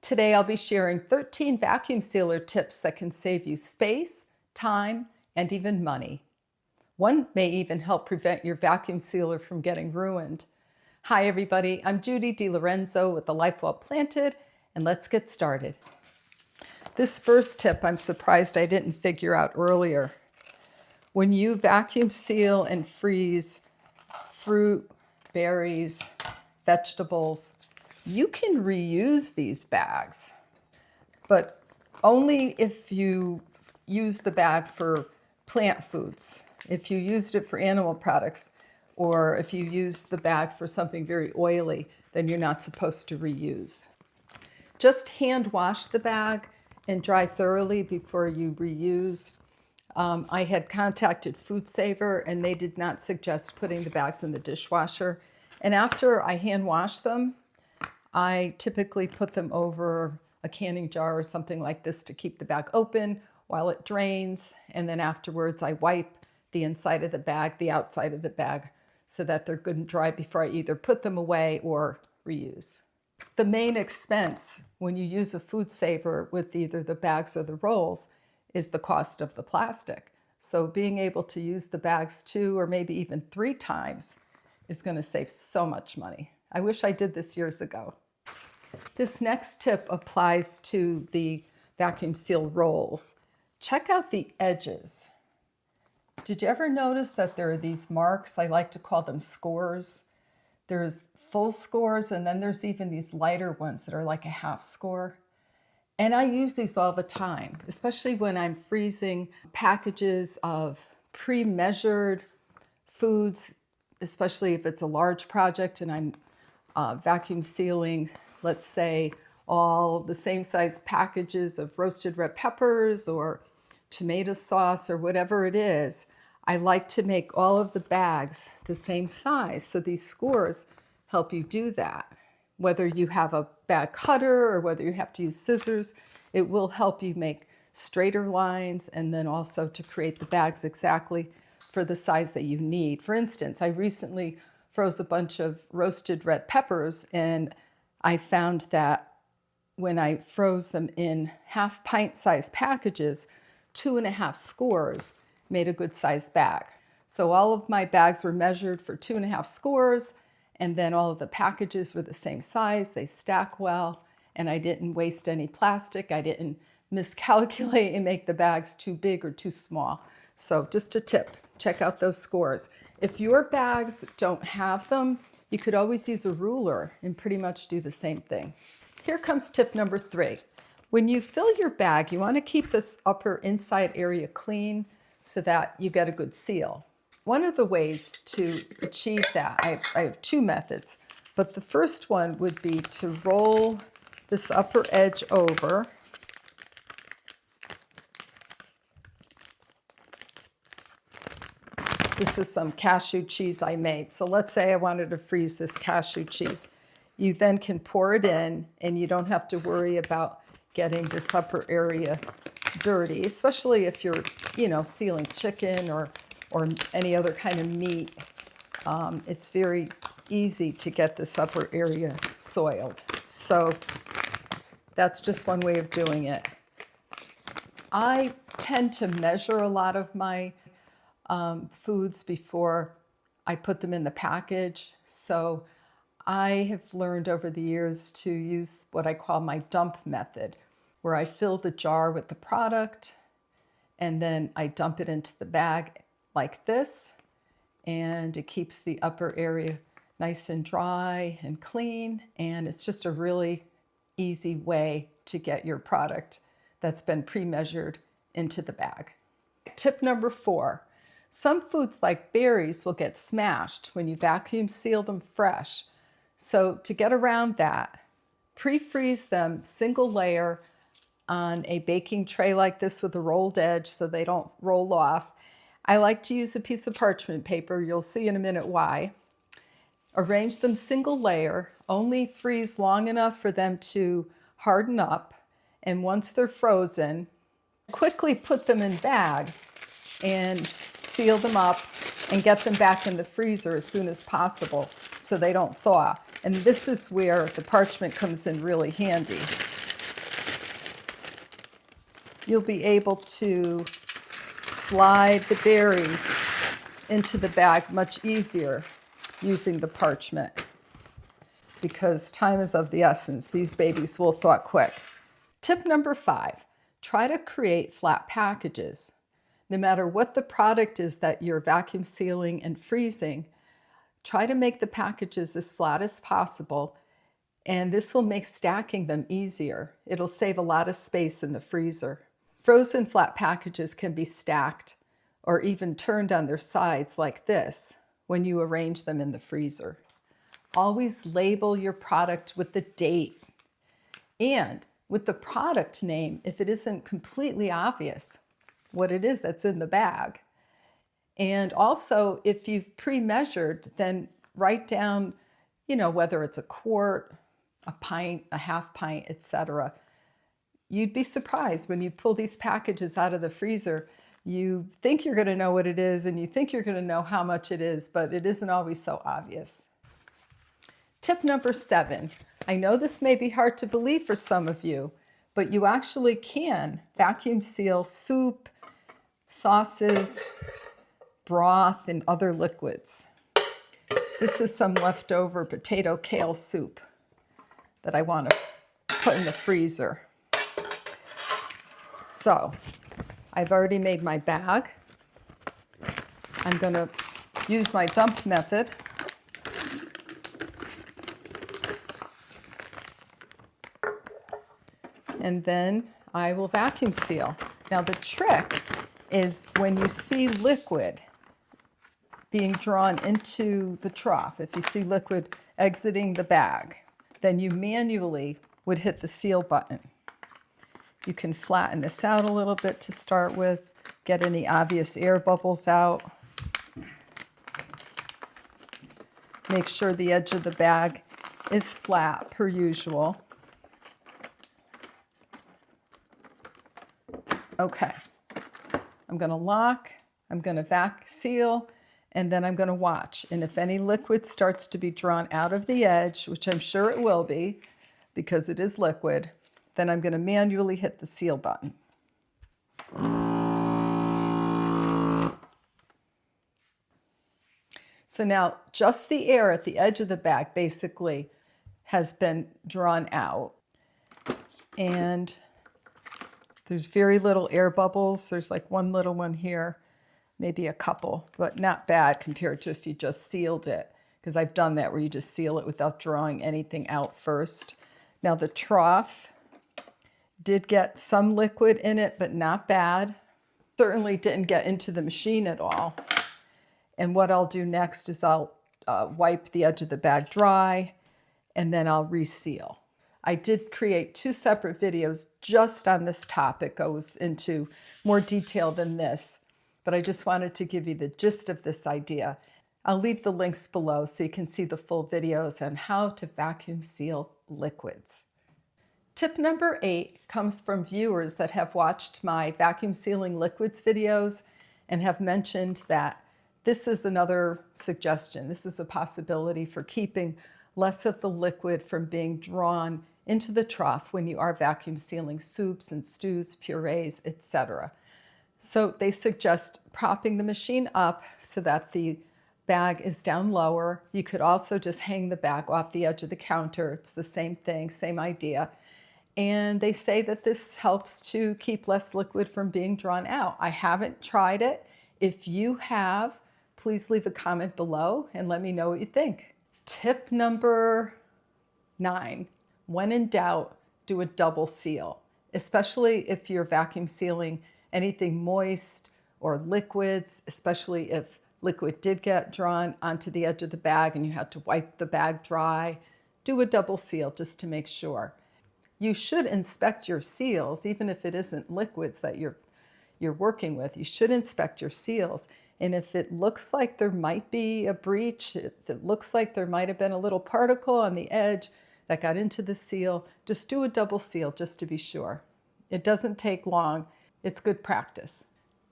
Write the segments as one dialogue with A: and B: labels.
A: Today I'll be sharing 13 vacuum sealer tips that can save you space, time, and even money. One may even help prevent your vacuum sealer from getting ruined. Hi everybody, I'm Judy DiLorenzo with The Life Well Planted, and let's get started. This first tip I'm surprised I didn't figure out earlier. When you vacuum seal and freeze fruit, berries, vegetables, you can reuse these bags, but only if you use the bag for plant foods. If you used it for animal products, or if you use the bag for something very oily, then you're not supposed to reuse. Just hand wash the bag and dry thoroughly before you reuse. I had contacted Food Saver and they did not suggest putting the bags in the dishwasher. And after I hand wash them, I typically put them over a canning jar or something like this to keep the bag open while it drains. And then afterwards, I wipe the inside of the bag, the outside of the bag, so that they're good and dry before I either put them away or reuse. The main expense when you use a Food Saver with either the bags or the rolls is the cost of the plastic. So being able to use the bags 2 or maybe even 3 times is going to save so much money. I wish I did this years ago. This next tip applies to the vacuum seal rolls. Check out the edges. Did you ever notice that there are these marks? I like to call them scores. There's full scores, and then there's even these lighter ones that are like a half score. And I use these all the time, especially when I'm freezing packages of pre-measured foods, especially if it's a large project and I'm vacuum sealing, let's say, all the same size packages of roasted red peppers or tomato sauce or whatever it is. I like to make all of the bags the same size. So these scores help you do that. Whether you have a bag cutter or whether you have to use scissors, it will help you make straighter lines and then also to create the bags exactly for the size that you need. For instance, I recently froze a bunch of roasted red peppers, and I found that when I froze them in half pint size packages, 2.5 scores made a good sized bag. So all of my bags were measured for 2.5 scores, and then all of the packages were the same size. They stack well, and I didn't waste any plastic. I didn't miscalculate and make the bags too big or too small. So just a tip, check out those scores. If your bags don't have them, you could always use a ruler and pretty much do the same thing. Here comes tip number 3. When you fill your bag, you want to keep this upper inside area clean so that you get a good seal. One of the ways to achieve that, I have 2 methods, but the first one would be to roll this upper edge over. This is some cashew cheese I made. So let's say I wanted to freeze this cashew cheese. You then can pour it in and you don't have to worry about getting this upper area dirty, especially if you're, sealing chicken or any other kind of meat. It's very easy to get this upper area soiled. So that's just one way of doing it. I tend to measure a lot of my foods before I put them in the package. So I have learned over the years to use what I call my dump method, where I fill the jar with the product and then I dump it into the bag like this, and it keeps the upper area nice and dry and clean, and it's just a really easy way to get your product that's been pre-measured into the bag. Tip number 4. Some foods like berries will get smashed when you vacuum seal them fresh. So to get around that, pre-freeze them single layer on a baking tray like this with a rolled edge so they don't roll off. I like to use a piece of parchment paper. You'll see in a minute why. Arrange them single layer, only freeze long enough for them to harden up. And once they're frozen, quickly put them in bags and seal them up and get them back in the freezer as soon as possible so they don't thaw. And this is where the parchment comes in really handy. you'll be able to slide the berries into the bag much easier using the parchment, because time is of the essence. These babies will thaw quick. Tip number 5, try to create flat packages. No matter what the product is that you're vacuum sealing and freezing, try to make the packages as flat as possible, and this will make stacking them easier. It'll save a lot of space in the freezer. Frozen flat packages can be stacked or even turned on their sides like this when you arrange them in the freezer. Always label your product with the date and with the product name if it isn't completely obvious what it is that's in the bag. And also, if you've pre-measured, then write down, whether it's a quart, a pint, a half pint, etc. You'd be surprised when you pull these packages out of the freezer. You think you're going to know what it is and you think you're going to know how much it is, but it isn't always so obvious. Tip number 7. I know this may be hard to believe for some of you, but you actually can vacuum seal soup, sauces, broth, and other liquids. This is some leftover potato kale soup that I want to put in the freezer. So I've already made my bag. I'm going to use my dump method. And then I will vacuum seal. Now the trick is when you see liquid being drawn into the trough, if you see liquid exiting the bag, then you manually would hit the seal button. You can flatten this out a little bit to start with, get any obvious air bubbles out. Make sure the edge of the bag is flat per usual. Okay, I'm going to lock, I'm going to vac seal, and then I'm going to watch. And if any liquid starts to be drawn out of the edge, which I'm sure it will be because it is liquid, then I'm going to manually hit the seal button. So now just the air at the edge of the bag basically has been drawn out. And there's very little air bubbles. There's like one little one here, maybe a couple, but not bad compared to if you just sealed it, because I've done that where you just seal it without drawing anything out first. Now the trough did get some liquid in it, but not bad. Certainly didn't get into the machine at all. And what I'll do next is I'll wipe the edge of the bag dry, and then I'll reseal. I did create 2 separate videos just on this topic. Goes into more detail than this, but I just wanted to give you the gist of this idea. I'll leave the links below so you can see the full videos on how to vacuum seal liquids. Tip number 8 comes from viewers that have watched my vacuum sealing liquids videos and have mentioned that this is another suggestion. This is a possibility for keeping less of the liquid from being drawn into the trough when you are vacuum sealing soups and stews, purees, etc. So they suggest propping the machine up so that the bag is down lower. You could also just hang the bag off the edge of the counter. It's the same thing, same idea. And they say that this helps to keep less liquid from being drawn out. I haven't tried it. If you have, please leave a comment below and let me know what you think. Tip number 9, when in doubt, do a double seal, especially if you're vacuum sealing anything moist or liquids, especially if liquid did get drawn onto the edge of the bag and you had to wipe the bag dry. Do a double seal just to make sure. You should inspect your seals, even if it isn't liquids that you're working with. You should inspect your seals. And if it looks like there might be a breach, if it looks like there might have been a little particle on the edge that got into the seal, just do a double seal just to be sure. It doesn't take long. It's good practice.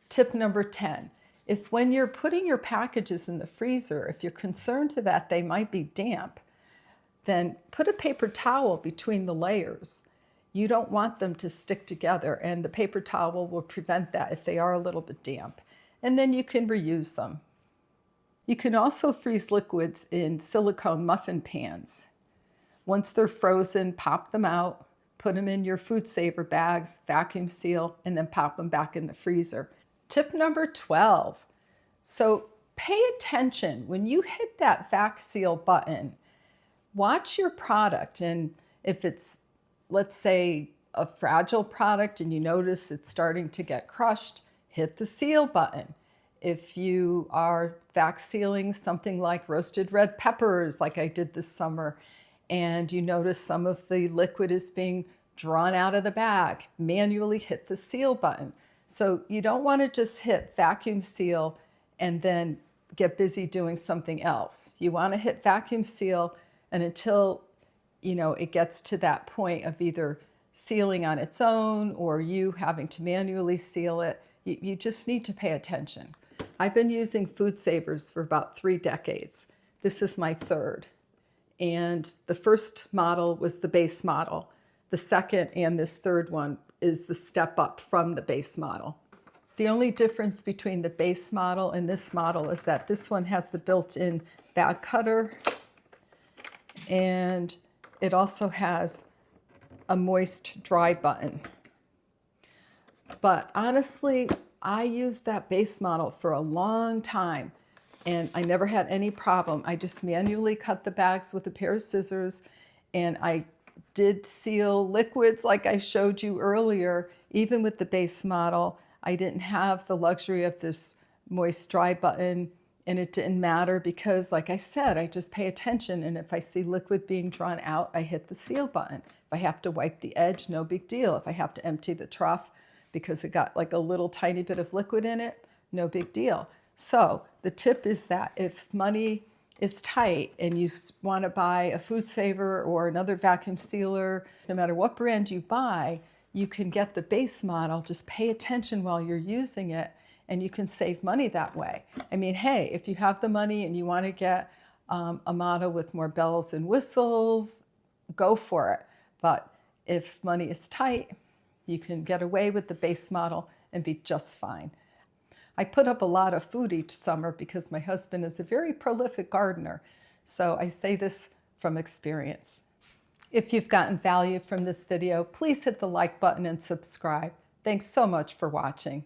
A: Tip number 10, if when you're putting your packages in the freezer, if you're concerned that they might be damp, then put a paper towel between the layers. You don't want them to stick together, and the paper towel will prevent that if they are a little bit damp. And then you can reuse them. You can also freeze liquids in silicone muffin pans. Once they're frozen, pop them out, put them in your food saver bags, vacuum seal, and then pop them back in the freezer. Tip number 12. So pay attention when you hit that vac seal button. Watch your product, and if it's, let's say, a fragile product and you notice it's starting to get crushed, hit the seal button. If you are vac sealing something like roasted red peppers, like I did this summer, and you notice some of the liquid is being drawn out of the bag, manually hit the seal button. So you don't want to just hit vacuum seal and then get busy doing something else. You want to hit vacuum seal, and until it gets to that point of either sealing on its own or you having to manually seal it, you just need to pay attention. I've been using food savers for about 3 decades. This is my third. And the first model was the base model. The second and this third one is the step up from the base model. The only difference between the base model and this model is that this one has the built-in bag cutter, and it also has a moist dry button. But honestly, I used that base model for a long time and I never had any problem. I just manually cut the bags with a pair of scissors, and I did seal liquids like I showed you earlier. Even with the base model, I didn't have the luxury of this moist dry button, and it didn't matter because, like I said, I just pay attention, and if I see liquid being drawn out, I hit the seal button. If I have to wipe the edge, no big deal. If I have to empty the trough because it got like a little tiny bit of liquid in it, no big deal. So the tip is that if money is tight and you want to buy a food saver or another vacuum sealer, no matter what brand you buy, you can get the base model. Just pay attention while you're using it, and you can save money that way. I mean, hey, if you have the money and you want to get a model with more bells and whistles, go for it. But if money is tight, you can get away with the base model and be just fine. I put up a lot of food each summer because my husband is a very prolific gardener. So I say this from experience. If you've gotten value from this video, please hit the like button and subscribe. Thanks so much for watching.